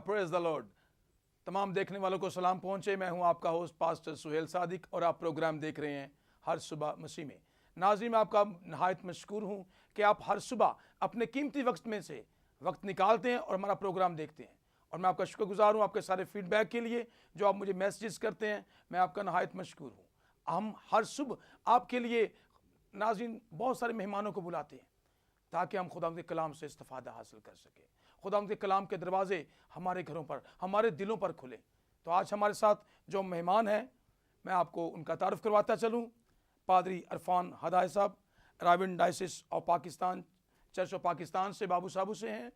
Praise the Lord. तमाम देखने वालों को सलाम पहुंचे। मैं हूं आपका होस्ट पास्टर सुहेल सादिक और आप प्रोग्राम देख रहे हैं हर सुबह मसीह में। नाज़रीन, मैं आपका नहायत मशकूर हूं कि आप हर सुबह अपने कीमती वक्त में से वक्त निकालते हैं और हमारा प्रोग्राम देखते हैं। और मैं आपका शुक्रगुजार हूं आपके सारे फीडबैक के लिए जो आप मुझे मैसेजेस करते हैं। मैं आपका नहायत मशकूर हूं। हम हर सुबह आपके लिए नाज़रीन बहुत सारे मेहमानों को बुलाते हैं ताकि हम खुदा के कलाम से इस्तिफादा हासिल कर सकें। खुदा के कलाम के दरवाजे हमारे घरों पर, हमारे दिलों पर खुले। तो आज हमारे साथ जो मेहमान हैं, मैं आपको उनका तारुफ करवाता चलूँ। पादरी इरफान हदाय साहब Ravin diocese of Pakistan, church of Pakistan से बाबू साबू से हैं,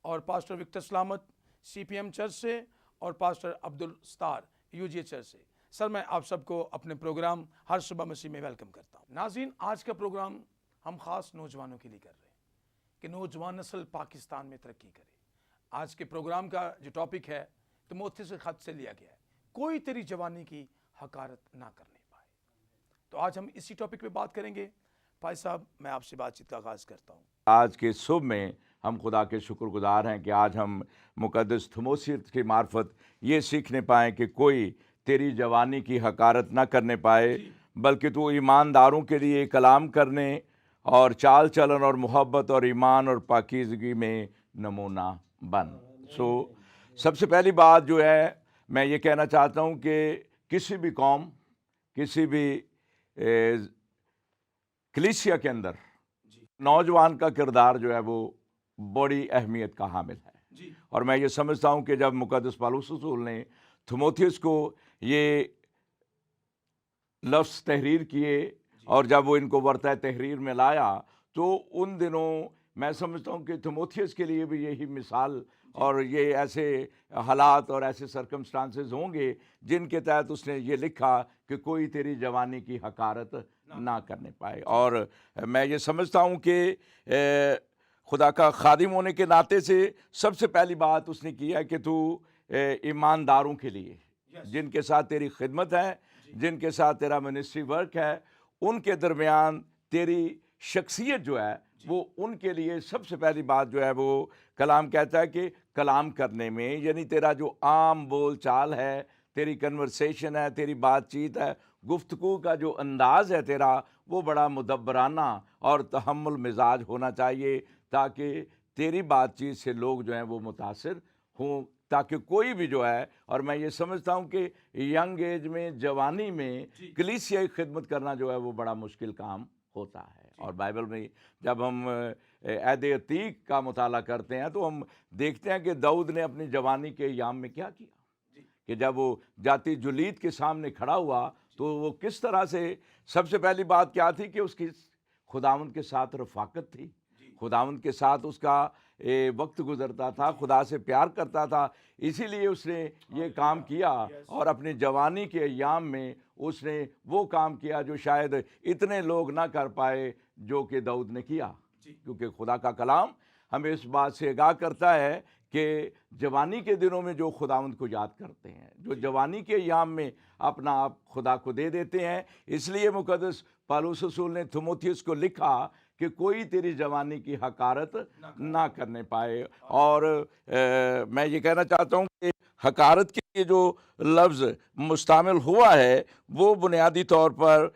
और पास्टर विक्टर सलामत CPM चर्च से, और पास्टर अब्दुल स्तार UGA चर्च से। सर, मैं आप सबको अपने प्रोग्राम हर सुबह मसीह में वेलकम करता हूँ। नाज़रीन, आज का प्रोग्राम हम खास नौजवानों के लिए कर रहे हैं कि नौजवान नस्ल पाकिस्तान में तरक्की करे। आज के प्रोग्राम का जो टॉपिक है तिमोथी से खत से लिया गया है, कोई तेरी जवानी की हकारत ना करने पाए। तो आज हम इसी टॉपिक पे बात करेंगे। भाई साहब, मैं आपसे बातचीत का आगाज़ करता हूँ। आज के सुबह में हम खुदा के शुक्रगुजार हैं कि आज हम मुकद्दस थिमोथियुस की मार्फत ये सीखने पाएँ कि कोई तेरी जवानी की हकारत ना करने पाए, बल्कि तू ईमानदारों के लिए कलाम करने और चाल चलन और मोहब्बत और ईमान और पाकीज़गी में नमूना बन। सबसे पहली बात जो है, मैं ये कहना चाहता हूँ कि किसी भी कौम, किसी भी कलीसिया के अंदर नौजवान का किरदार जो है वो बड़ी अहमियत का हामिल है। और मैं ये समझता हूँ कि जब मुकद्दस पौलुस रसूल ने थिमोथियुस को ये लफ्ज़ तहरीर किए और जब वो इनको वर्ता तहरीर में लाया, तो उन दिनों मैं समझता हूँ कि थिमोथियुस के लिए भी यही मिसाल और ये ऐसे हालात और ऐसे सर्कमस्टांसेस होंगे जिनके तहत उसने ये लिखा कि कोई तेरी जवानी की हकारत ना करने पाए। और मैं ये समझता हूँ कि खुदा का खादिम होने के नाते से सबसे पहली बात उसने की है कि तू ईमानदारों के लिए, जिनके साथ तेरी खिदमत है, जिनके साथ तेरा मिनिस्ट्री वर्क है, उनके दरमियान तेरी शख्सियत जो है वो उनके लिए सबसे पहली बात जो है वो कलाम कहता है कि कलाम करने में, यानी तेरा जो आम बोल चाल है, तेरी कन्वर्सेशन है, तेरी बातचीत है, गुफ्तगू का जो अंदाज़ है तेरा, वो बड़ा मुदब्बराना और तहम्मुल मिजाज होना चाहिए, ताकि तेरी बातचीत से लोग जो हैं वो मुतासिर हों, ताकि कोई भी जो है। और मैं ये समझता हूँ कि यंग एज में, जवानी में कलीसियाई खिदमत करना जो है वो बड़ा मुश्किल काम होता है। और बाइबल में जब हम अहद अतीक का मुताला करते हैं तो हम देखते हैं कि दाऊद ने अपनी जवानी के अय्याम में क्या किया, कि जब वो जाती जुलीत के सामने खड़ा हुआ तो वो किस तरह से, सबसे पहली बात क्या थी कि उसकी खुदावंद के साथ रफ़ाकत थी, खुदावंद के साथ उसका वक्त गुजरता था, खुदा से प्यार करता था, इसीलिए उसने ये काम किया। और अपनी जवानी के अय्याम में उसने वो काम किया जो शायद इतने लोग ना कर पाए जो कि दाऊद ने किया, क्योंकि खुदा का कलाम हमें इस बात से आगाह करता है कि जवानी के दिनों में जो खुदावंद को याद करते हैं, जो जवानी के अय्याम में अपना आप खुदा को दे देते हैं, इसलिए मुकद्दस पौलुस रसूल ने थिमोथियुस को लिखा कि कोई तेरी जवानी की हकारत ना करने पाए। और मैं ये कहना चाहता हूँ कि हकारत के लिए जो लफ्ज़ मुस्तामिल हुआ है वो बुनियादी तौर पर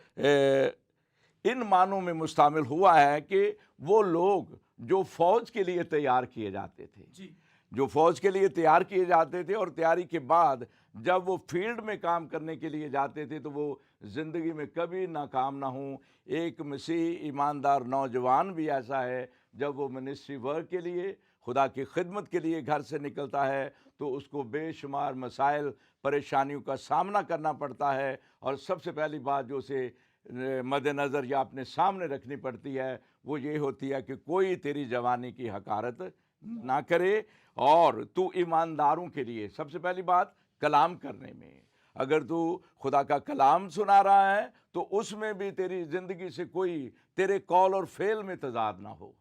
इन मानों में मुस्तामिल हुआ है कि वो लोग जो फ़ौज के लिए तैयार किए जाते थे, जो फ़ौज के लिए तैयार किए जाते थे, और तैयारी के बाद जब वो फील्ड में काम करने के लिए जाते थे तो वो ज़िंदगी में कभी नाकाम ना हों। एक मसीह ईमानदार नौजवान भी ऐसा है, जब वो मिनिस्ट्री वर्क के लिए, खुदा की खिदमत के लिए घर से निकलता है तो उसको बेशुमार मसाइल, परेशानियों का सामना करना पड़ता है। और सबसे पहली बात जो उसे मद्देनज़र या अपने सामने रखनी पड़ती है वो ये होती है कि कोई तेरी जवानी की हकारत ना करे। और तू ईमानदारों के लिए, सबसे पहली बात कलाम करने में, अगर तू खुदा का कलाम सुना रहा है तो उसमें भी तेरी ज़िंदगी से कोई तेरे कॉल और फेल में तजाद ना हो,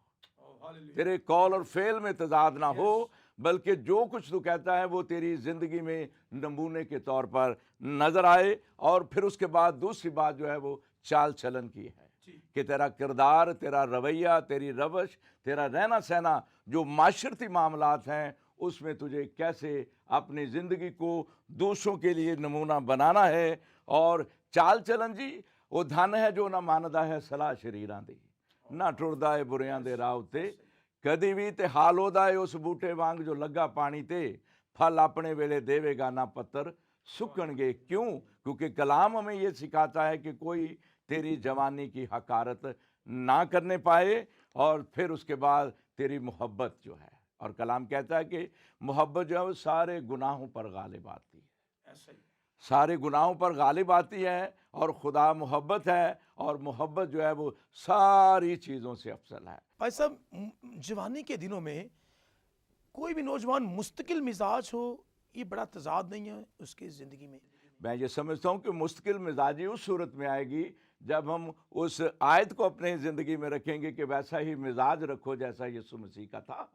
तेरे कॉल और फेल में तजाद ना हो, बल्कि जो कुछ तू कहता है वो तेरी ज़िंदगी में नमूने के तौर पर नज़र आए। और फिर उसके बाद दूसरी बात जो है वो चाल चलन की है कि तेरा किरदार, तेरा रवैया, तेरी रवश, तेरा रहना सहना, जो माशरती मामलात हैं उसमें तुझे कैसे اپنی زندگی کو دوسروں کے لیے نمونہ بنانا ہے. اور چال چلن جی وہ دھن ہے جو نہ ماندا ہے صلاح شریراں دی, نہ ٹردا ہے بریاں دے راہ تے, کدی بھی تے حال ہودا ہے اس بوٹے وانگ جو لگا پانی تے, پھل اپنے ویلے دیوے گا نہ پتر سکن گے. کیوں؟ کیونکہ کلام ہمیں یہ سکھاتا ہے کہ کوئی تیری جوانی کی حقارت نہ کرنے پائے, اور پھر اس کے بعد تیری محبت جو ہے, اور کلام کہتا ہے کہ محبت جو ہے وہ سارے گناہوں پر غالب آتی ہے, سارے گناہوں پر غالب آتی ہے, اور خدا محبت ہے, اور محبت جو ہے وہ ساری چیزوں سے افضل ہے. بھائی صاحب, جوانی کے دنوں میں کوئی بھی نوجوان مستقل مزاج ہو, یہ بڑا تضاد نہیں ہے اس کی زندگی میں؟ میں یہ سمجھتا ہوں کہ مستقل مزاجی اس صورت میں آئے گی جب ہم اس آیت کو اپنے زندگی میں رکھیں گے کہ ویسا ہی مزاج رکھو جیسا یسوع مسیح کا تھا,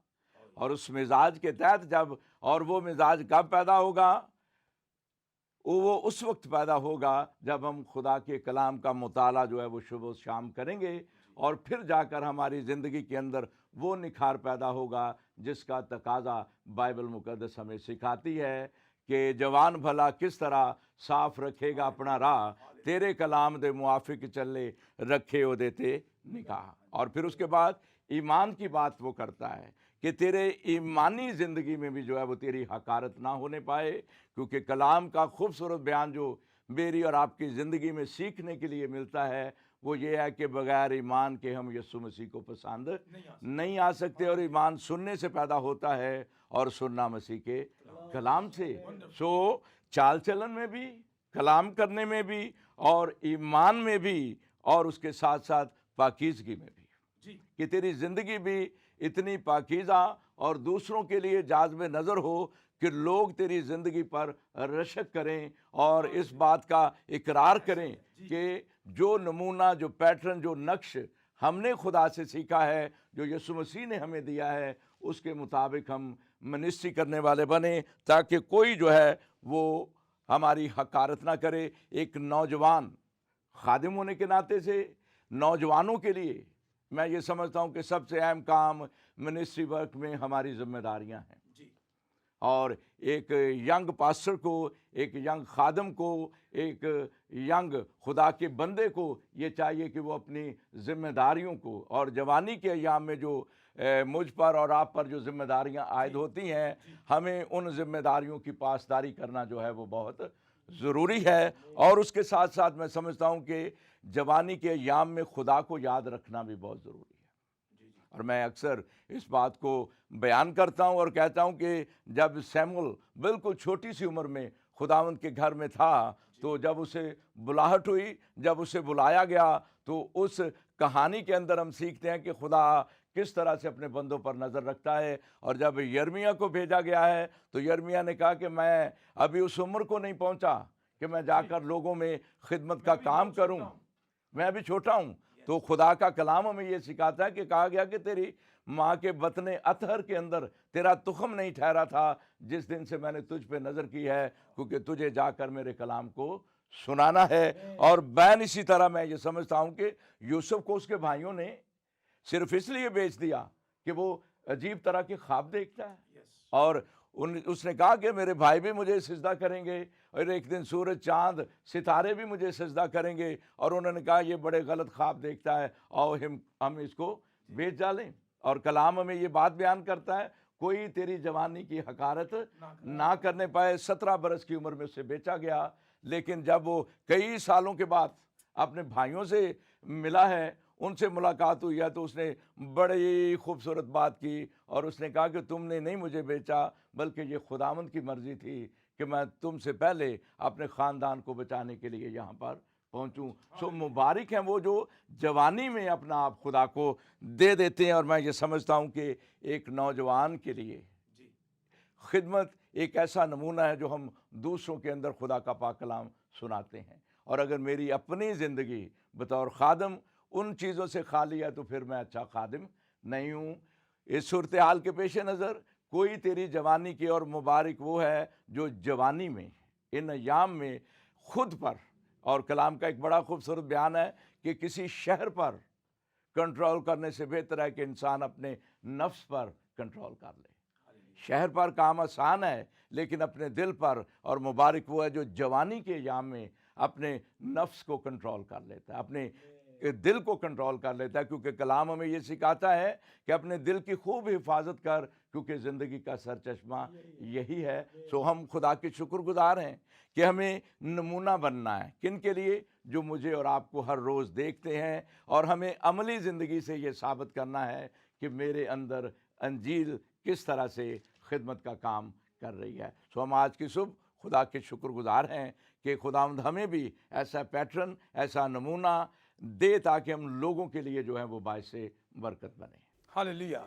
اور اس مزاج کے تحت جب, اور وہ مزاج کب پیدا ہوگا؟ وہ اس وقت پیدا ہوگا جب ہم خدا کے کلام کا مطالعہ جو ہے وہ صبح و شام کریں گے, اور پھر جا کر ہماری زندگی کے اندر وہ نکھار پیدا ہوگا جس کا تقاضا بائبل مقدس ہمیں سکھاتی ہے کہ جوان بھلا کس طرح صاف رکھے گا اپنا راہ, تیرے کلام دے موافق چلے رکھے او دیتے نکاح. اور پھر اس کے بعد ایمان کی بات وہ کرتا ہے کہ تیرے ایمانی زندگی میں بھی جو ہے وہ تیری حقارت نہ ہونے پائے, کیونکہ کلام کا خوبصورت بیان جو میری اور آپ کی زندگی میں سیکھنے کے لیے ملتا ہے وہ یہ ہے کہ بغیر ایمان کے ہم یسوع مسیح کو پسند نہیں آ سکتے, اور ایمان سننے سے پیدا ہوتا ہے, اور سننا مسیح کے کلام سے. سو چال چلن میں بھی, کلام کرنے میں بھی, اور ایمان میں بھی, اور اس کے ساتھ ساتھ پاکیزگی میں بھی, کہ تیری زندگی بھی اتنی پاکیزہ اور دوسروں کے لیے جاذب نظر ہو کہ لوگ تیری زندگی پر رشک کریں اور اس بات کا اقرار کریں کہ جو نمونہ, جو پیٹرن, جو نقش ہم نے خدا سے سیکھا ہے, جو یسوع مسیح نے ہمیں دیا ہے, اس کے مطابق ہم منسٹری کرنے والے بنیں, تاکہ کوئی جو ہے وہ ہماری حقارت نہ کرے. ایک نوجوان خادم ہونے کے ناطے سے نوجوانوں کے لیے میں یہ سمجھتا ہوں کہ سب سے اہم کام منسٹری ورک میں ہماری ذمہ داریاں ہیں, اور ایک ینگ پاسٹر کو, ایک ینگ خادم کو, ایک ینگ خدا کے بندے کو یہ چاہیے کہ وہ اپنی ذمہ داریوں کو, اور جوانی کے ایام میں جو مجھ پر اور آپ پر جو ذمہ داریاں عائد ہوتی ہیں, ہمیں ان ذمہ داریوں کی پاسداری کرنا جو ہے وہ بہت ضروری ہے. اور اس کے ساتھ ساتھ میں سمجھتا ہوں کہ جوانی کے ایام میں خدا کو یاد رکھنا بھی بہت ضروری ہے. اور میں اکثر اس بات کو بیان کرتا ہوں اور کہتا ہوں کہ جب سیمول بالکل چھوٹی سی عمر میں خداوند کے گھر میں تھا, تو جب اسے بلاہٹ ہوئی, جب اسے بلایا گیا, تو اس کہانی کے اندر ہم سیکھتے ہیں کہ خدا کس طرح سے اپنے بندوں پر نظر رکھتا ہے. اور جب یرمیہ کو بھیجا گیا ہے تو یرمیہ نے کہا کہ میں ابھی اس عمر کو نہیں پہنچا کہ میں جا کر لوگوں میں خدمت کا کام کروں, میں ابھی چھوٹا ہوں. تو خدا کا کلام ہمیں یہ سکھاتا ہے کہ کہا گیا کہ تیری ماں کے بطن اطہر کے اندر تیرا تخم نہیں ٹھہرا تھا جس دن سے میں نے تجھ پہ نظر کی ہے, کیونکہ تجھے جا کر میرے کلام کو سنانا ہے. اور بین اسی طرح میں یہ سمجھتا ہوں کہ یوسف کو اس کے بھائیوں نے صرف اس لیے بیچ دیا کہ وہ عجیب طرح کے خواب دیکھتا ہے, اور اس نے کہا کہ میرے بھائی بھی مجھے سجدہ کریں گے, اور ایک دن سورج, چاند, ستارے بھی مجھے سجدہ کریں گے, اور انہوں نے کہا یہ بڑے غلط خواب دیکھتا ہے, اور ہم اس کو بیچ ڈالیں. اور کلام ہمیں یہ بات بیان کرتا ہے کوئی تیری جوانی کی حقارت نہ کرنے پائے. 17 برس کی عمر میں اسے بیچا گیا, لیکن جب وہ کئی سالوں کے بعد اپنے بھائیوں سے ملا ہے, ان سے ملاقات ہوئی ہے, تو اس نے بڑی خوبصورت بات کی, اور اس نے کہا کہ تم نے نہیں مجھے بیچا, بلکہ یہ خداوند کی مرضی تھی کہ میں تم سے پہلے اپنے خاندان کو بچانے کے لیے یہاں پر پہنچوں. سو مبارک ہیں وہ جو جوانی میں اپنا آپ خدا کو دے دیتے ہیں. اور میں یہ سمجھتا ہوں کہ ایک نوجوان کے لیے خدمت ایک ایسا نمونہ ہے جو ہم دوسروں کے اندر خدا کا پاک کلام سناتے ہیں. اور اگر میری اپنی زندگی بطور خادم ان چیزوں سے خالی ہے تو پھر میں اچھا خادم نہیں ہوں. اس صورتحال کے پیش نظر کوئی تیری جوانی کی, اور مبارک وہ ہے جو جوانی میں ان ایام میں خود پر, اور کلام کا ایک بڑا خوبصورت بیان ہے کہ کسی شہر پر کنٹرول کرنے سے بہتر ہے کہ انسان اپنے نفس پر کنٹرول کر لے. शहर पर काम आसान है, लेकिन अपने दिल पर, और मुबारक वो है जो जवानी के याम में अपने नफ्स को कंट्रोल कर लेता है, अपने दिल को कंट्रोल कर लेता है, क्योंकि कलाम हमें ये सिखाता है कि अपने दिल की खूब हिफाजत कर, क्योंकि ज़िंदगी का सरचश्मा यही है। सो हम खुदा के शुक्रगुजार हैं कि हमें नमूना बनना है, किन के लिए? जो मुझे और आपको हर रोज़ देखते हैं, और हमें अमली ज़िंदगी से ये साबित करना है कि मेरे अंदर अंजील किस तरह से खिदमत का काम कर रही है। सो हम आज की सुबह खुदा के शुक्रगुजार हैं कि खुदावंद हमें भी ऐसा पैटर्न, ऐसा नमूना दे, ताकि हम लोगों के लिए जो है वो बायस बरकत बने। हालेलुया।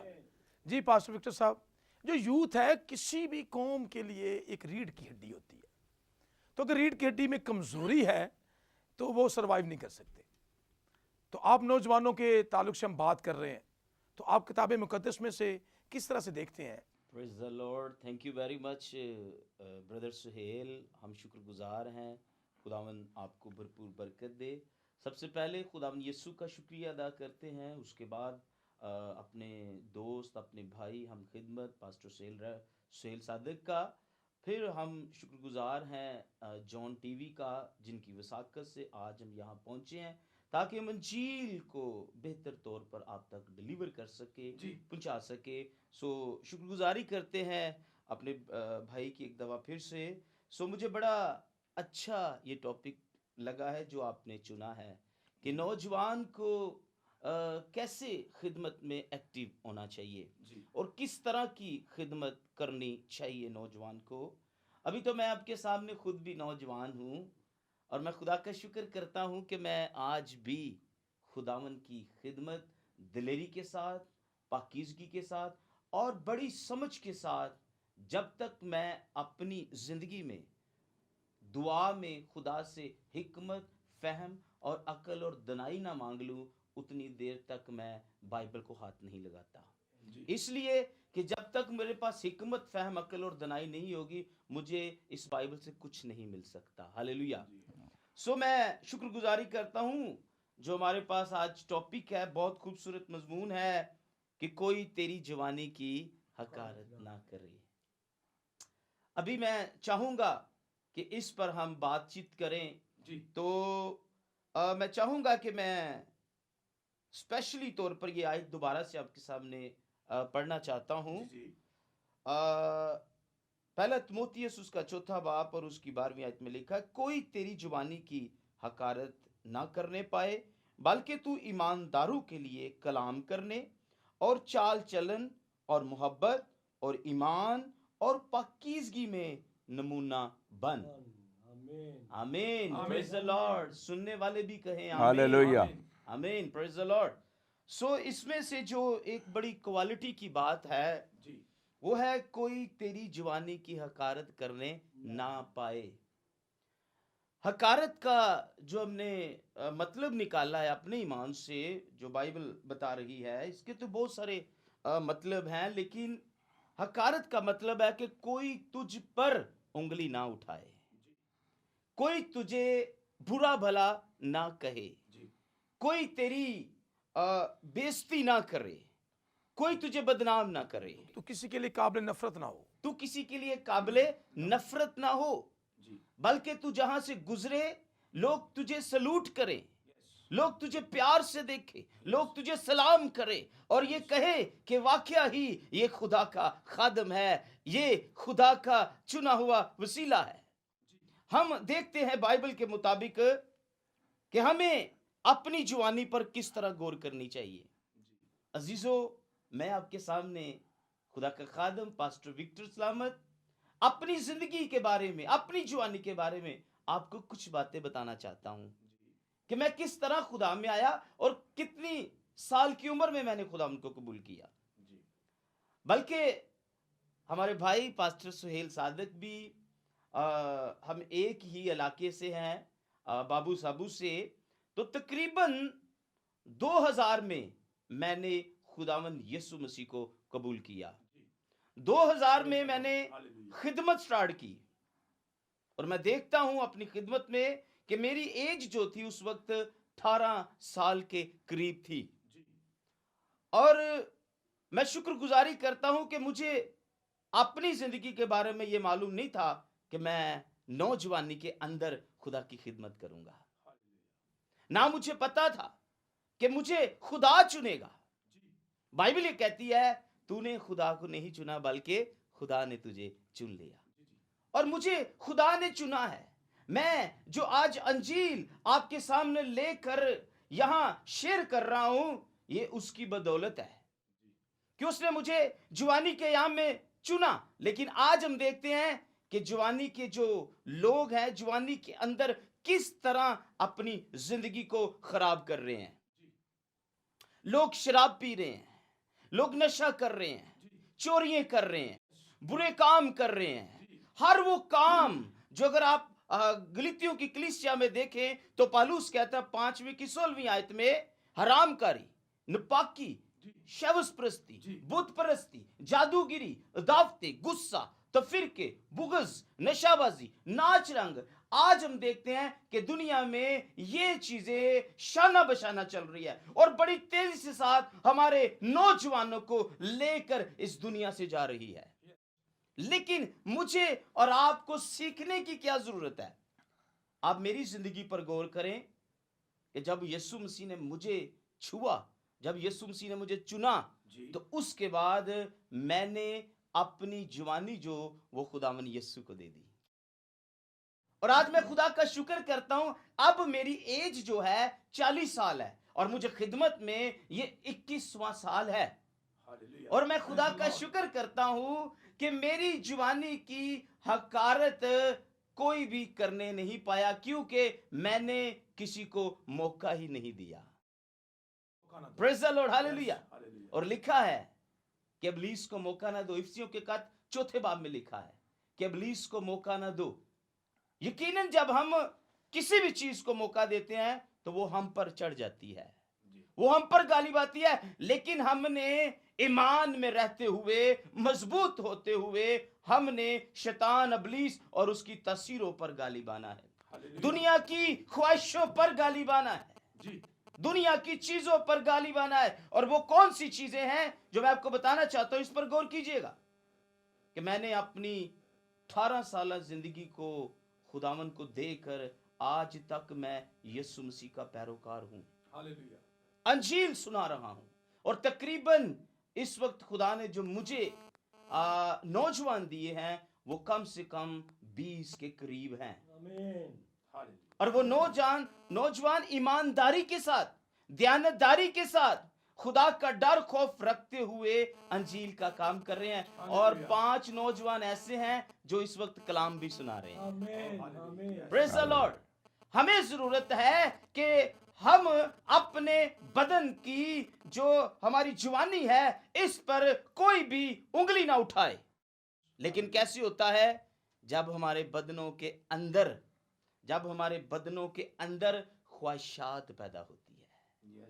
जी पास्टर विक्टर साहब, जो यूथ है किसी भी कौम के लिए एक रीढ़ की हड्डी होती है, तो अगर रीढ़ की हड्डी में कमजोरी है तो वो सरवाइव नहीं कर सकते। तो आप नौजवानों के ताल्लुक से हम बात कर रहे हैं, तो आप किताब मुकद्दस में से किस तरह से देखते हैं? Praise the lord, thank you very much brother Suhail. हम शुक्रगुजार हैं, खुदावन आपको भरपूर बरकत दे। सबसे पहले खुदावन यीशु का शुक्रिया अदा करते हैं, उसके बाद अपने दोस्त, अपने भाई हम खिदमत पास्टर सुहेल सादिक का, फिर हम शुक्रगुजार हैं जॉन टीवी का, जिनकी वसाकत से आज हम यहाँ पहुँचे हैं, ताकि हम इंजील को बेहतर तौर पर आप तक डिलीवर कर सके, पहुंचा सके। सो शुक्रगुजारी करते हैं अपने भाई की एक दफ़ा फिर से। सो मुझे बड़ा अच्छा ये टॉपिक लगा है जो आपने चुना है कि नौजवान को कैसे खिदमत में एक्टिव होना चाहिए और किस तरह की खिदमत करनी चाहिए नौजवान को। अभी तो मैं आपके सामने खुद भी नौजवान हूँ, और मैं खुदा का शुक्र करता हूँ कि मैं आज भी खुदावन की खिदमत दिलेरी के साथ, पाकीज़गी के साथ और बड़ी समझ के साथ, जब तक मैं अपनी ज़िंदगी में दुआ में खुदा से हिकमत, फ़हम और अक्ल और दनाई ना मांग लूँ, उतनी देर तक मैं बाइबल को हाथ नहीं लगाता। इसलिए कि जब तक मेरे पास हिकमत, फ़हम, अक्ल और दनाई नहीं होगी, मुझे इस बाइबल से कुछ नहीं मिल सकता। हालेलुया। सो मैं शुक्रगुजारी करता हूँ जो हमारे पास आज टॉपिक है, बहुत खूबसूरत मजमून है कि कोई तेरी जवानी की हकारत ना करे। अभी मैं चाहूँगा कि इस पर हम बातचीत करें। तो मैं चाहूँगा कि मैं स्पेशली तौर पर ये आयत दोबारा से आपके सामने पढ़ना चाहता हूँ। पहला तिमोथियुस उसका 4 बाब और उसकी 12वीं आयत में लिखा है, कोई तेरी जवानी की हकारत ना करने पाए, बल्कि तू ईमानदारों के लिए कलाम करने और चाल चलन और मोहब्बत और ईमान और पाकीज़गी में नमूना बन। आमीन, प्रेज द लॉर्ड। सुनने वाले भी कहें आमीन। हालेलुया। आमीन, प्रेज द लॉर्ड। सो इसमें से जो एक बड़ी क्वालिटी की बात है वो है कोई तेरी जवानी की हकारत करने ना पाए। हकारत का जो हमने मतलब निकाला है अपने ईमान से, जो बाइबल बता रही है, इसके तो बहुत सारे मतलब हैं, लेकिन हकारत का मतलब है कि कोई तुझ पर उंगली ना उठाए, कोई तुझे बुरा भला ना कहे, कोई तेरी बेइज्जती ना करे, कोई तुझे बदनाम ना करे, तो किसी के लिए काबिल नफरत ना हो, तू किसी के लिए काबिले नफरत ना हो, बल्कि तू जहां से गुजरे लोग तुझे सलूट करें, लोग तुझे प्यार से देखें, लोग तुझे सलाम करें और ये कहे कि वाकया ही ये खुदा का खादम है, ये खुदा का चुना हुआ वसीला है। हम देखते हैं बाइबल के मुताबिक कि हमें अपनी जवानी पर किस तरह गौर करनी चाहिए। अजीजों, मैं आपके सामने खुदा का खादम पास्टर विक्टर सलामत अपनी जिंदगी के बारे में, अपनी जवानी के बारे में आपको कुछ बातें बताना चाहता हूं कि मैं किस तरह खुदा में आया और कितनी साल की उम्र में मैंने खुदा उनको कबूल किया। बल्कि हमारे भाई पास्टर सुहेल सादिक भी हम एक ही इलाके से हैं, बाबू साबू से। तो तकरीबन 2000 में मैंने खुदावन यीशु मसीह को कबूल किया। 2000 में मैंने खिदमत स्टार्ट की और मैं देखता हूं अपनी खिदमत में कि मेरी एज जो थी उस वक्त 18 साल के करीब थी। और मैं शुक्रगुजारी करता हूं कि मुझे अपनी जिंदगी के बारे में ये मालूम नहीं था कि मैं नौजवानी के अंदर खुदा की खिदमत करूंगा। ना मुझे पता था कि मुझे खुदा चुनेगा। बाइबल ये कहती है तूने खुदा को नहीं चुना बल्कि खुदा ने तुझे चुन लिया, और मुझे खुदा ने चुना है। मैं जो आज अंजील आपके सामने लेकर यहां शेयर कर रहा हूं, ये उसकी बदौलत है कि उसने मुझे जवानी के याम में चुना। लेकिन आज हम देखते हैं कि जवानी के जो लोग हैं, जवानी के अंदर किस तरह अपनी जिंदगी को खराब कर रहे हैं। लोग शराब पी रहे हैं, लोग नशा कर रहे हैं, चोरियां कर रहे हैं, बुरे काम कर रहे हैं। हर वो काम जो अगर आप गलीतियों की कलीसिया में देखें तो पौलुस कहता है 5वीं की 16वीं आयत में, हरामकारी, नपाकी, शवस परस्ती, बुत परस्ती, जादूगिरी, दावते, गुस्सा, तफिरके, बुगज, नशाबाजी, नाच रंग। आज हम देखते हैं कि दुनिया में ये चीजें शाना बशाना चल रही है और बड़ी तेजी से साथ हमारे नौजवानों को लेकर इस दुनिया से जा रही है। लेकिन मुझे और आपको सीखने की क्या जरूरत है? आप मेरी जिंदगी पर गौर करें कि जब यीशु मसीह ने मुझे छुआ, जब यीशु मसीह ने मुझे चुना, तो उसके बाद मैंने अपनी जवानी जो वो खुदावन यीशु को दे दी। और आज मैं खुदा का शुक्र करता हूं, अब मेरी एज जो है 40 साल है और मुझे खिदमत में ये 21वां साल है। और मैं खुदा का शुक्र करता हूं कि मेरी जवानी की हकारत कोई भी करने नहीं पाया, क्योंकि मैंने किसी को मौका ही नहीं दिया। Praise the Lord, hallelujah. और लिखा है कि इब्लीस को मौका ना दो। इफिसियों के खत 4 बाब में लिखा है कि इब्लीस को मौका ना दो। यकीनन जब हम किसी भी चीज को मौका देते हैं तो वो हम पर चढ़ जाती है, वो हम पर गालिब आती है। लेकिन हमने ईमान में रहते हुए, मजबूत होते हुए, हमने शैतान, इब्लीस और उसकी तस्वीरों पर गालिब आना है, दुनिया की ख्वाहिशों पर गालिब आना है, दुनिया की चीजों पर गालिब आना है। और वो कौन सी चीजें हैं जो मैं आपको बताना चाहता हूं, इस पर गौर कीजिएगा कि मैंने अपनी 18 साल जिंदगी को खुदावन को देकर आज तक मैं यीशु मसीह का पैरोकार हूं, अंजील सुना रहा हूं। और तकरीबन इस वक्त खुदा ने जो मुझे नौजवान दिए हैं वो कम से कम 20 के करीब हैं। और वो नौजवान ईमानदारी के साथ, दयानतदारी के साथ, खुदा का डर खौफ रखते हुए अंजील का काम कर रहे हैं। और 5 नौजवान ऐसे हैं जो इस वक्त कलाम भी सुना रहे हैं। Praise the Lord. हमें जरूरत है कि हम अपने बदन की जो हमारी जवानी है इस पर कोई भी उंगली ना उठाए। लेकिन कैसे होता है? जब हमारे बदनों के अंदर ख्वाहिशात पैदा होती है।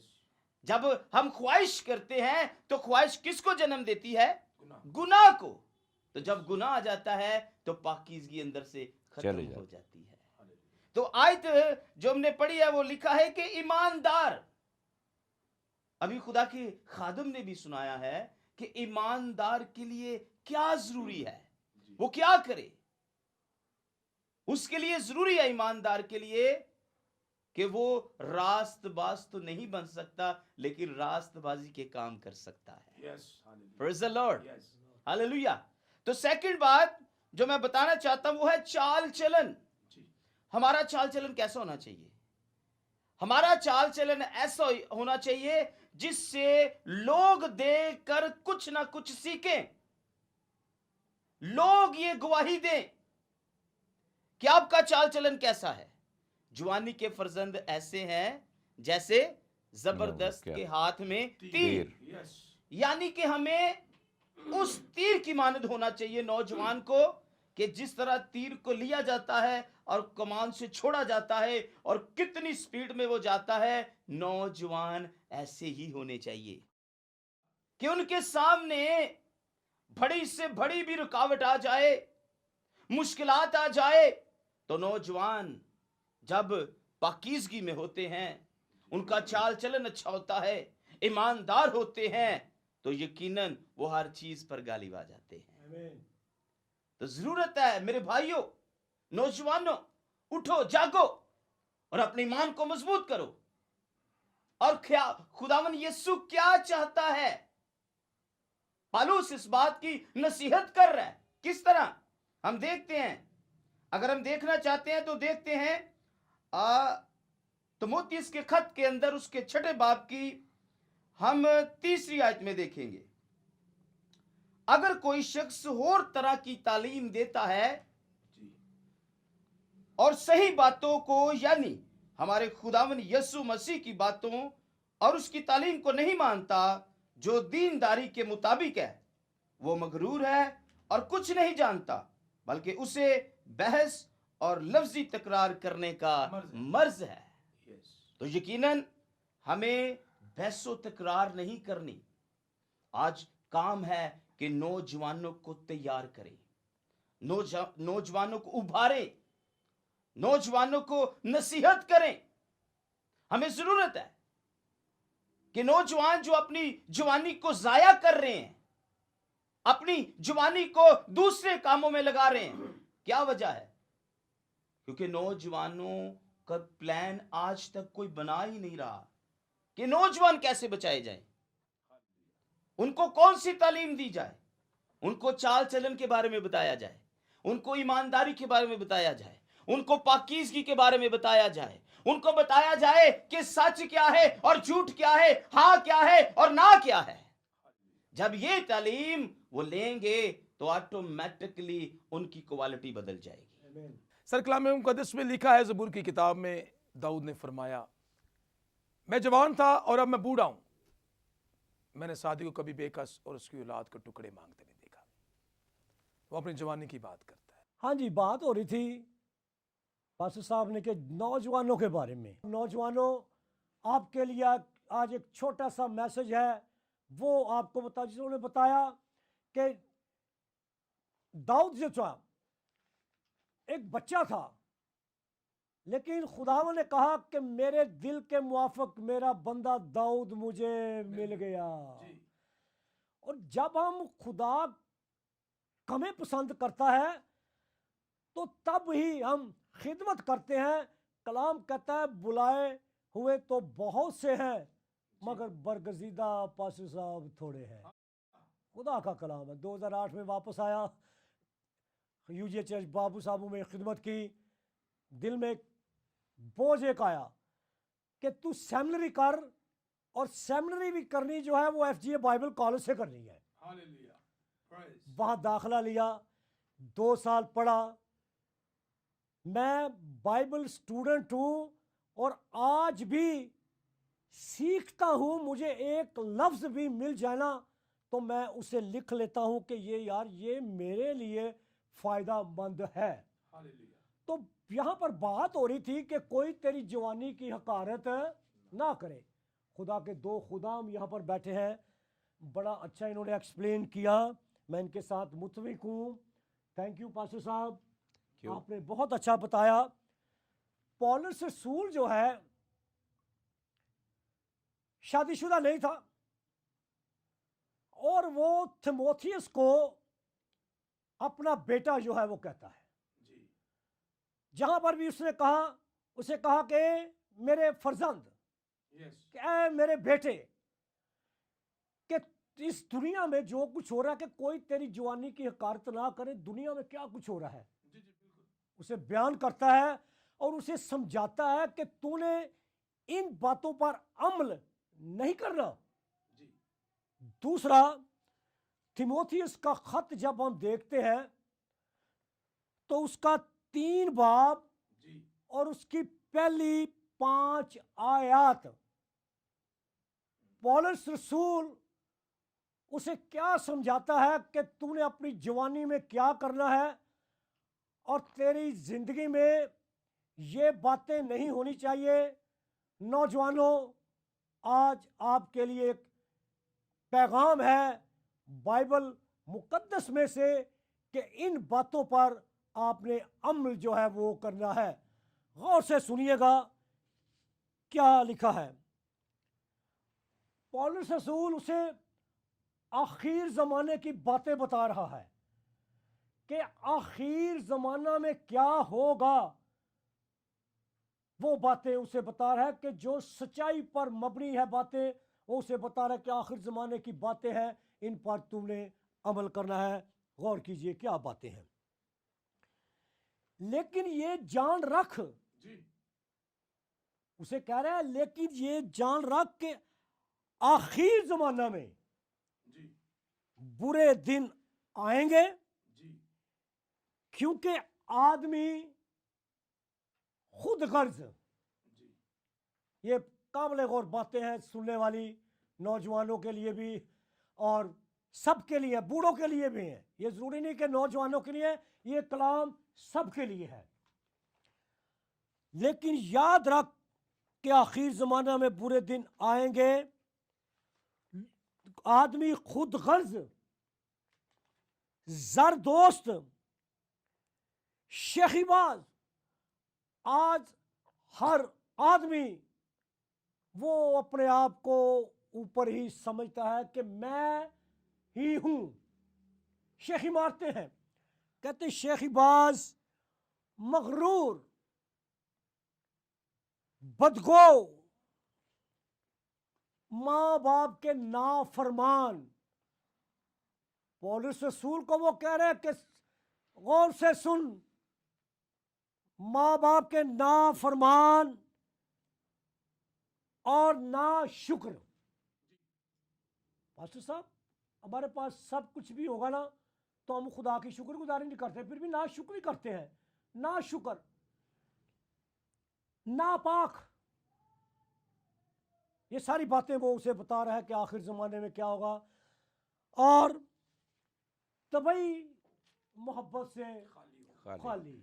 जब हम ख्वाहिश करते हैं तो ख्वाहिश किसको जन्म देती है? गुनाह को। तो जब गुनाह आ जाता है तो पाकीज़गी अंदर से खत्म हो जाती है। तो आयत जो हमने पढ़ी है वो लिखा है कि ईमानदार, अभी खुदा के खादिम ने भी सुनाया है कि ईमानदार के लिए क्या जरूरी है, वो क्या करे। उसके लिए जरूरी है ईमानदार के लिए कि वो रास्तबाज तो नहीं बन सकता लेकिन रास्तबाजी के काम कर सकता है। Praise the Lord, hallelujah. तो सेकंड बात जो मैं बताना चाहता हूं वो है चाल चलन। हमारा चाल चलन कैसा होना चाहिए? हमारा चाल चलन ऐसा होना चाहिए जिससे लोग देखकर कुछ ना कुछ सीखें, लोग ये गवाही दें कि आपका चाल चलन कैसा है। जवानी के फर्जंद ऐसे हैं जैसे जबरदस्त के हाथ में तीर, यानी कि हमें उस तीर की मानद होना चाहिए नौजवान को कि जिस तरह तीर को लिया जाता है और कमान से छोड़ा जाता है और कितनी स्पीड में वो जाता है, नौजवान ऐसे ही होने चाहिए कि उनके सामने बड़ी से बड़ी भी रुकावट आ जाए, मुश्किलात आ जाए, तो नौजवान जब पाकीज़गी में होते हैं, उनका चाल चलन अच्छा होता है, ईमानदार होते हैं, तो यकीनन वो हर चीज पर गालिब आ जाते हैं। تو ضرورت ہے میرے بھائیوں، نوجوانوں، اٹھو جاگو اور اپنے ایمان کو مضبوط کرو. اور خداوند یسوع کیا چاہتا ہے؟ پالوس اس بات کی نصیحت کر رہا ہے. کس طرح؟ ہم دیکھتے ہیں. اگر ہم دیکھنا چاہتے ہیں تو دیکھتے ہیں تموتھیوس کے خط کے اندر اس کے 6 باب کی ہم 3 آیت میں دیکھیں گے. اگر کوئی شخص اور طرح کی تعلیم دیتا ہے اور صحیح باتوں کو یعنی ہمارے خداوند یسوع مسیح کی باتوں اور اس کی تعلیم کو نہیں مانتا جو دینداری کے مطابق ہے، وہ مغرور ہے اور کچھ نہیں جانتا، بلکہ اسے بحث اور لفظی تکرار کرنے کا مرض ہے. تو یقیناً ہمیں بحث و تکرار نہیں کرنی. آج کام ہے کہ نوجوانوں کو تیار کریں، نوجوانوں کو ابھاریں، نوجوانوں کو نصیحت کریں. ہمیں ضرورت ہے کہ نوجوان جو اپنی جوانی کو ضائع کر رہے ہیں، اپنی جوانی کو دوسرے کاموں میں لگا رہے ہیں، کیا وجہ ہے؟ کیونکہ نوجوانوں کا پلان آج تک کوئی بنا ہی نہیں رہا کہ نوجوان کیسے بچائے جائیں، ان کو کون سی تعلیم دی جائے، ان کو چال چلن کے بارے میں بتایا جائے، ان کو ایمانداری کے بارے میں بتایا جائے، ان کو پاکیزگی کے بارے میں بتایا جائے، ان کو بتایا جائے کہ سچ کیا ہے اور جھوٹ کیا ہے، ہاں کیا ہے اور نہ کیا ہے. جب یہ تعلیم وہ لیں گے تو آٹومیٹکلی ان کی کوالٹی بدل جائے گی. سر کلام مقدس میں لکھا ہے، زبور کی کتاب میں داؤد نے فرمایا، میں جوان تھا اور اب میں بوڑھا ہوں، میں نے سعدی کو کبھی بے کس اور اس کی اولاد کو ٹکڑے مانگتے نہیں دیکھا. وہ اپنی جوانی کی بات کرتا ہے. ہاں جی، بات ہو رہی تھی پاسٹر صاحب نے کہ نوجوانوں کے بارے میں. نوجوانوں، آپ کے لیے آج ایک چھوٹا سا میسج ہے، وہ آپ کو بتا، جس نے بتایا کہ داؤد جو تھا ایک بچہ تھا، لیکن خداوند نے کہا کہ میرے دل کے موافق میرا بندہ داؤد مجھے مل گیا. اور جب ہم خدا ہمیں پسند کرتا ہے تو تب ہی ہم خدمت کرتے ہیں. کلام کہتا ہے بلائے ہوئے تو بہت سے ہیں مگر برگزیدہ پاسٹر صاحب تھوڑے ہیں. خدا کا کلام ہے. 2008 میں واپس آیا، یو جی چرچ بابو صاحبوں میں خدمت کی. دل میں بوجھ ایک آیا کہ تو سیمنری کر، اور سیمنری بھی کرنی جو ہے وہ ایف جی اے بائبل کالج سے کرنی ہے. وہاں داخلہ لیا، 2 سال پڑھا. میں بائبل سٹوڈنٹ ہوں اور آج بھی سیکھتا ہوں. مجھے ایک لفظ بھی مل جائے نا تو میں اسے لکھ لیتا ہوں کہ یہ یار یہ میرے لیے فائدہ مند ہے. تو یہاں پر بات ہو رہی تھی کہ کوئی تیری جوانی کی حقارت نہ کرے. خدا کے 2 خدام یہاں پر بیٹھے ہیں، بڑا اچھا انہوں نے ایکسپلین کیا، میں ان کے ساتھ متفق ہوں. تھینک یو پاسٹر صاحب، آپ نے بہت اچھا بتایا. پولس رسول جو ہے شادی شدہ نہیں تھا، اور وہ تیموتھیوس کو اپنا بیٹا جو ہے وہ کہتا ہے. جہاں پر بھی اس نے کہا، اسے کہا کہ میرے فرزند، کہ اے میرے بیٹے، کہ اس دنیا میں جو کچھ ہو رہا ہے کہ کوئی تیری جوانی کی حقارت نہ کرے. دنیا میں کیا کچھ ہو رہا ہے اسے بیان کرتا ہے اور اسے سمجھاتا ہے کہ تو نے ان باتوں پر عمل نہیں کرنا. دوسرا، تیموتھیوس کا خط جب ہم دیکھتے ہیں تو اس کا 3 باب اور اس کی پہلی 5 آیات، پولس رسول اسے کیا سمجھاتا ہے کہ تو نے اپنی جوانی میں کیا کرنا ہے، اور تیری زندگی میں یہ باتیں نہیں ہونی چاہیے. نوجوانوں، آج آپ کے لیے ایک پیغام ہے بائبل مقدس میں سے کہ ان باتوں پر آپ نے عمل جو ہے وہ کرنا ہے. غور سے سنیے گا کیا لکھا ہے. پولس رسول اسے آخر زمانے کی باتیں بتا رہا ہے کہ آخر زمانہ میں کیا ہوگا، وہ باتیں اسے بتا رہا ہے کہ جو سچائی پر مبنی ہے باتیں، وہ اسے بتا رہا ہے کہ آخر زمانے کی باتیں ہیں، ان پر تم نے عمل کرنا ہے۔ غور کیجئے کیا باتیں ہیں۔ لیکن یہ جان رکھ، اسے کہہ رہا ہے لیکن یہ جان رکھ کہ آخر زمانہ میں برے دن آئیں گے، کیونکہ آدمی خود غرض، یہ قابل غور باتیں ہیں سننے والی نوجوانوں کے لیے بھی اور سب کے لیے، بوڑھوں کے لیے بھی ہیں، یہ ضروری نہیں کہ نوجوانوں کے لیے، یہ کلام سب کے لیے ہے۔ لیکن یاد رکھ کہ آخر زمانہ میں برے دن آئیں گے، آدمی خود غرض، زر دوست، شیخی باز۔ آج ہر آدمی وہ اپنے آپ کو اوپر ہی سمجھتا ہے کہ میں ہی ہوں، شیخی مارتے ہیں، کہتے شیخی باز، مغرور، بدگو، ماں باپ کے نافرمان۔ پولس رسول کو وہ کہہ رہے کہ غور سے سن، ماں باپ کے نافرمان اور ناشکر۔ پاسٹر صاحب، ہمارے پاس سب کچھ بھی ہوگا نا تو ہم خدا کی شکر گزاری نہیں کرتے، پھر بھی ناشکری کرتے ہیں۔ ناشکر، ناپاک، یہ ساری باتیں وہ اسے بتا رہا ہے کہ آخر زمانے میں کیا ہوگا۔ اور طبعی محبت سے خالی،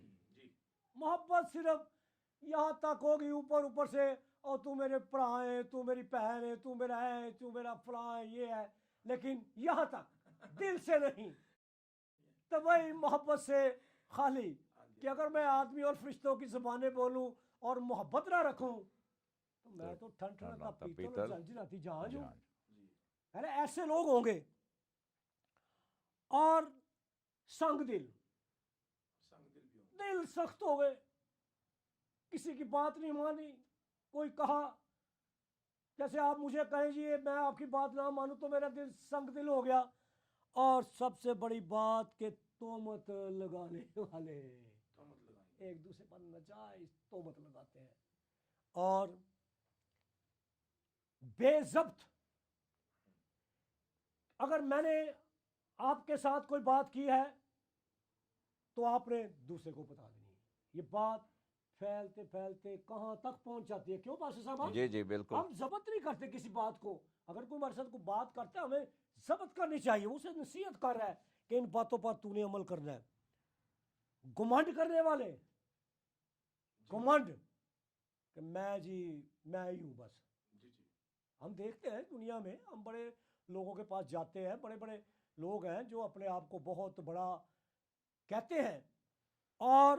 محبت صرف یہاں تک ہوگی، اوپر اوپر سے، اور تو میرے بھرا ہے، تو میری بہن ہے، تو میرا ہے، تو میرا فلاں ہے، یہ ہے، لیکن یہاں تک، دل سے نہیں، طبعی محبت سے خالی۔ کہ اگر میں آدمی اور فرشتوں کی زبانیں بولوں اور محبت نہ رکھوں تو میں تو ٹھن ٹھناتا پیتل جھنجھناتی جہاز ہوں۔ ایسے لوگ ہوں گے۔ اور سنگ دل، دل سخت ہو گئے، کسی کی بات نہیں مانی، کوئی کہا، جیسے آپ مجھے کہیں جی میں آپ کی بات نہ مانوں تو میرا دل سنگ دل ہو گیا۔ اور سب سے بڑی بات کہ تہمت لگانے والے، ایک دوسرے پر ناجائز تہمت لگاتے ہیں، اور بے ضبط۔ اگر میں نے آپ کے ساتھ کوئی بات کی ہے تو آپ نے دوسرے کو بتا دینی ہے۔ یہ بات پھیلتے پھیلتے کہاں تک پہنچ جاتی ہے؟ کیوں پاسٹر صاحب؟ جی بالکل، ہم ضبط نہیں کرتے کسی بات کو۔ اگر کوئی ہمارے ساتھ کوئی بات کرتا ہے ہمیں ضبط کرنی چاہیے، اسے نصیحت کر رہا ہے کہ ان باتوں پر تو نے عمل کرنا ہے۔ گمنڈ کرنے والے، گمنڈ کہ میں ہی ہوں بس۔ ہم دیکھتے ہیں دنیا میں، ہم بڑے لوگوں کے پاس جاتے ہیں، بڑے بڑے لوگ ہیں جو اپنے آپ کو بہت بڑا کہتے ہیں، اور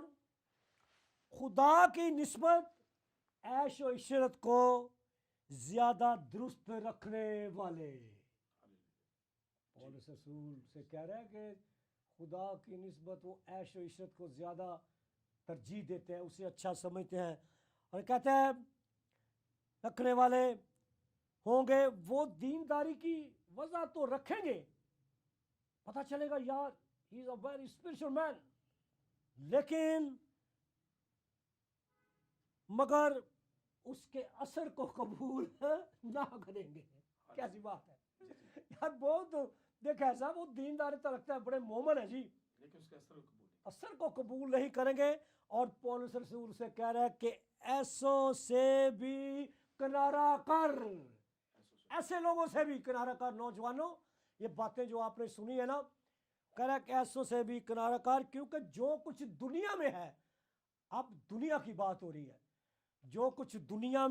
خدا کی نسبت عیش و عشرت کو زیادہ درست رکھنے والے۔ پولس رسول سے کہہ رہا ہے کہ خدا کی نسبت وہ عیش و عشرت کو زیادہ ترجیح دیتے ہیں، اسے اچھا سمجھتے ہیں، اور کہتے ہیں رکھنے والے ہوں گے۔ وہ دینداری کی وضع تو رکھیں گے، پتہ چلے گا یار ہی از اے ویری اسپرچل مین، لیکن مگر اس کے اثر کو قبول نہ کریں گے۔ کیسی بات ہے یار! بہت دیکھا ایسا، وہ دیندار تو لگتا ہے بڑے مومن ہے جی، لیکن اس کے اثر کو قبول نہیں کریں گے۔ اور پولس رسول سے کہہ رہا ہے کہ ایسوں سے بھی کنارہ کر، ایسے لوگوں سے بھی کنارہ کر۔ نوجوانوں، یہ باتیں جو آپ نے سنی ہے نا، کہہ رہا ہے کہ ایسوں سے بھی کنارہ کر، کیونکہ جو کچھ دنیا میں ہے، اب دنیا کی بات ہو رہی ہے، جو کچھ دنیا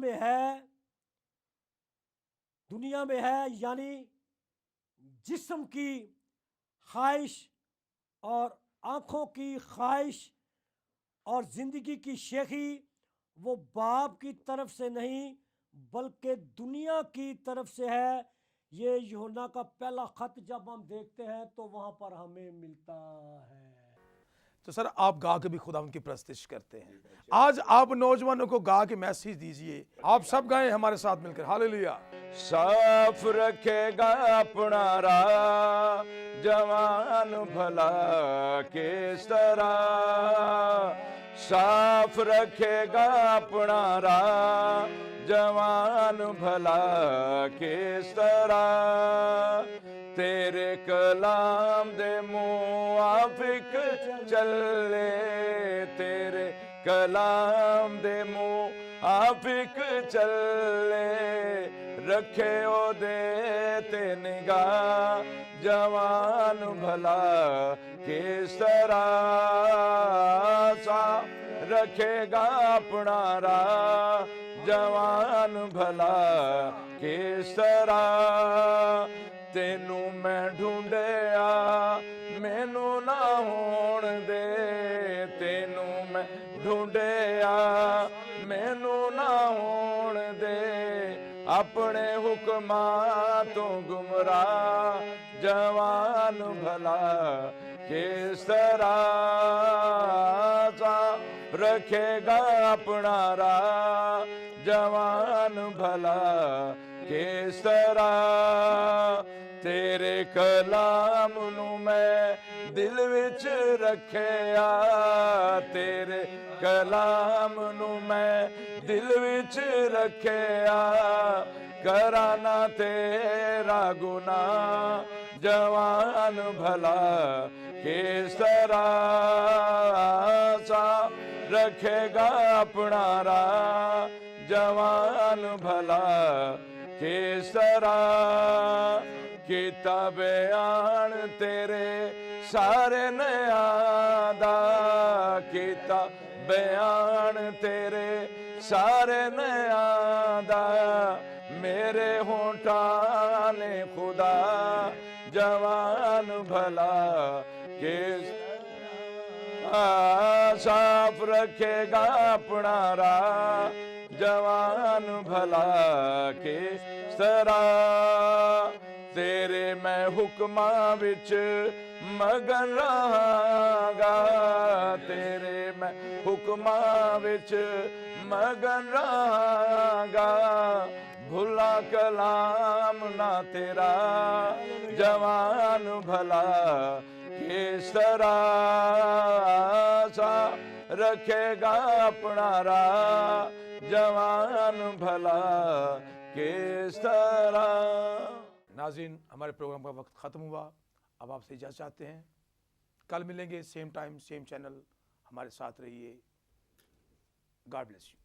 میں ہے یعنی جسم کی خواہش اور آنکھوں کی خواہش اور زندگی کی شیخی، وہ باپ کی طرف سے نہیں بلکہ دنیا کی طرف سے ہے۔ یہ یوحنا کا پہلا خط جب ہم دیکھتے ہیں تو وہاں پر ہمیں ملتا ہے۔ تو سر آپ گا کے بھی خدا کی پرستش کرتے ہیں. آج آپ نوجوانوں کو گا کے میسیج دیجئے. آپ سب گائیں ہمارے ساتھ مل کر. ہاللیلویا. صاف رکھے گا اپنا راہ جوان بھلا کس طرح. صاف رکھے گا اپنا راہ جوان بھلا کس طرح. تیرے کلام دے موافق چلے, تیرے کلام دے موافق چلے. رکھے او دے تے نگاہ جوان بھلا کس طرح. صاف رکھے گا اپنا راہ جوان بھلا کس طرح. تینو میں ڈھونڈیا مینو نہ ہون دے, تینو میں ڈھونڈیا مینو نہ ہون دے. اپنے حکماں تو گمراہ جوان بھلا کس طرح. صاف رکھے گا اپنا راہ جوان بھلا کس طرح. تیرے کلام نو میں دل وچ رکھیا, تیرے کلام نو میں دل وچ رکھیا. کرانا تیرا گناہ جوان بھلا کس طرح. صاف رکھے گا اپنا راہ جوان بھلا کس طرح. کتاب آن تیرے سارے نیاں دا, کتاب آن تیرے سارے نیاں دا. میرے ہونٹاں نے خدا جوان بھلا کس طرح. صاف رکھے گا اپنا راہ جوان بھلا کس طرح. تیرے میں حکماں وچ مگن رہاں گا, تیرے میں حکماں وچ مگن رہاں گا. بھلا کلام نہ تیرا جوان بھلا کس طرح. صاف رکھے گا اپنا راہ جوان بھلا کس طرح. ناظرین, ہمارے پروگرام کا وقت ختم ہوا. اب آپ سے اجازت چاہتے ہیں. کل ملیں گے سیم ٹائم سیم چینل. ہمارے ساتھ رہیے. God bless you.